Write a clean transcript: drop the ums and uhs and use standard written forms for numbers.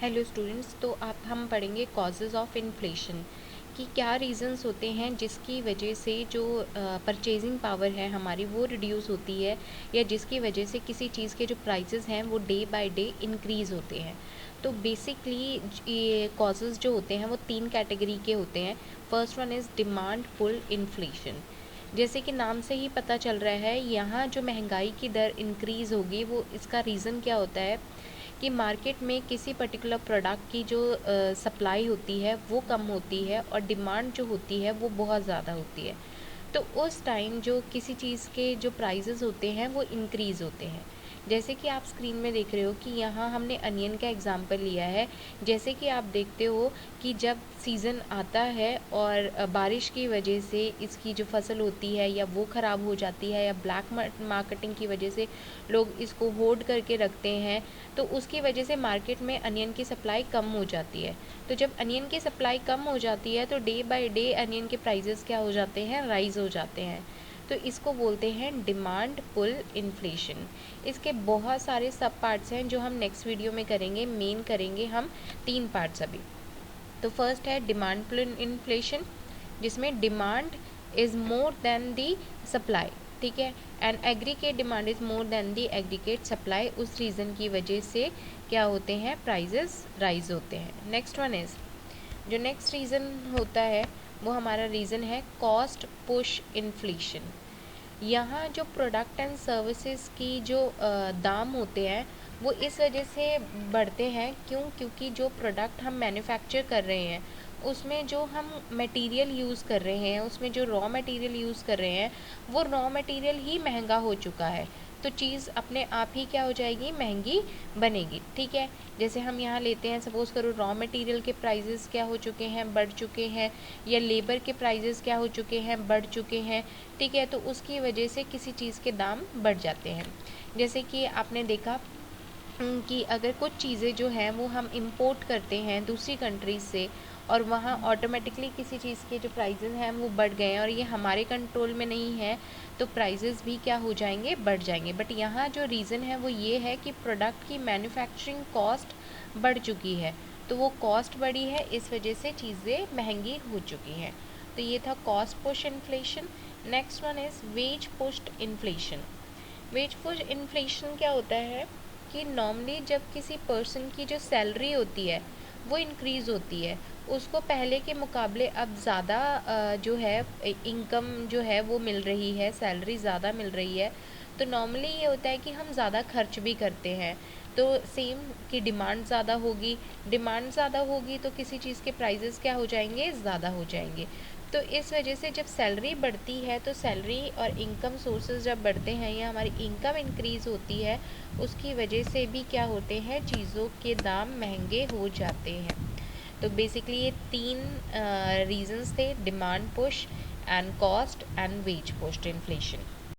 Hello students, तो आप हम पढ़ेंगे कॉजेज़ ऑफ इन्फ्लेशन कि क्या रीज़न्स होते हैं जिसकी वजह से जो परचेजिंग पावर है हमारी वो रिड्यूस होती है, या जिसकी वजह से किसी चीज़ के जो प्राइसेस हैं वो डे बाय डे इंक्रीज़ होते हैं। तो बेसिकली ये कॉजेज़ जो होते हैं वो तीन कैटेगरी के होते हैं। First one is demand pull inflation. जैसे कि नाम से ही पता चल रहा है, यहाँ जो महंगाई की दर इंक्रीज़ होगी वो इसका रीज़न क्या होता है कि मार्केट में किसी पर्टिकुलर प्रोडक्ट की जो सप्लाई होती है वो कम होती है और डिमांड जो होती है वो बहुत ज़्यादा होती है। तो उस टाइम जो किसी चीज़ के जो प्राइसेस होते हैं वो इंक्रीज़ होते हैं। जैसे कि आप स्क्रीन में देख रहे हो कि यहाँ हमने अनियन का एग्जांपल लिया है। जैसे कि आप देखते हो कि जब सीज़न आता है और बारिश की वजह से इसकी जो फसल होती है या वो ख़राब हो जाती है, या ब्लैक मार्केटिंग की वजह से लोग इसको होल्ड करके रखते हैं, तो उसकी वजह से मार्केट में अनियन की सप्लाई कम हो जाती है। तो जब अनियन की सप्लाई कम हो जाती है तो डे बाय डे अनियन के प्राइसेस क्या हो जाते हैं, राइज हो जाते हैं। तो इसको बोलते हैं डिमांड पुल इन्फ्लेशन। इसके बहुत सारे सब पार्ट्स हैं जो हम नेक्स्ट वीडियो में करेंगे। मेन करेंगे हम तीन पार्ट्स अभी। तो फर्स्ट है डिमांड पुल इन्फ्लेशन, जिसमें demand is more than the supply, ठीक है, and aggregate demand is more than the aggregate supply. उस रीज़न की वजह से क्या होते हैं, प्राइजेस राइज होते हैं। नेक्स्ट वन इज़, जो नेक्स्ट रीज़न होता है वो हमारा रीज़न है कॉस्ट पुश इन्फ्लेशन। यहाँ जो प्रोडक्ट एंड सर्विसेज की जो दाम होते हैं वो इस वजह से बढ़ते हैं। क्योंकि जो प्रोडक्ट हम मैन्युफैक्चर कर रहे हैं उसमें जो हम मटेरियल यूज़ कर रहे हैं, उसमें जो रॉ मटेरियल यूज़ कर रहे हैं वो रॉ मटेरियल ही महंगा हो चुका है। तो चीज़ अपने आप ही क्या हो जाएगी, महंगी बनेगी, ठीक है। जैसे हम यहाँ लेते हैं, सपोज़ करो रॉ मटेरियल के प्राइजेस क्या हो चुके हैं, बढ़ चुके हैं, या लेबर के प्राइजेस क्या हो चुके हैं, बढ़ चुके हैं, ठीक है। तो उसकी वजह से किसी चीज़ के दाम बढ़ जाते हैं। जैसे कि आपने देखा कि अगर कुछ चीज़ें जो हैं वो हम इंपोर्ट करते हैं दूसरी कंट्रीज से, और वहाँ ऑटोमेटिकली किसी चीज़ के जो प्राइजेस हैं वो बढ़ गए हैं और ये हमारे कंट्रोल में नहीं है, तो प्राइजेस भी क्या हो जाएंगे, बढ़ जाएंगे। बट यहाँ जो रीज़न है वो ये है कि प्रोडक्ट की मैन्युफैक्चरिंग कॉस्ट बढ़ चुकी है, तो वो कॉस्ट बढ़ी है, इस वजह से चीज़ें महंगी हो चुकी हैं। तो ये था cost push inflation. Next one is wage pushed inflation. Wage push inflation क्या होता है कि नॉर्मली जब किसी पर्सन की जो सैलरी होती है वो इंक्रीज़ होती है, उसको पहले के मुकाबले अब ज़्यादा जो है इनकम जो है वो मिल रही है, सैलरी ज़्यादा मिल रही है। तो नॉर्मली ये होता है कि हम ज़्यादा खर्च भी करते हैं। तो सेम की डिमांड ज़्यादा होगी, डिमांड ज़्यादा होगी तो किसी चीज़ के प्राइजेस क्या हो जाएंगे, ज़्यादा हो जाएंगे। तो इस वजह से जब सैलरी बढ़ती है तो सैलरी और इनकम सोर्सेज जब बढ़ते हैं या हमारी इनकम इंक्रीज़ होती है, उसकी वजह से भी क्या होते हैं, चीज़ों के दाम महंगे हो जाते हैं। तो बेसिकली ये तीन रीजंस थे, demand push and cost and wage pushed inflation.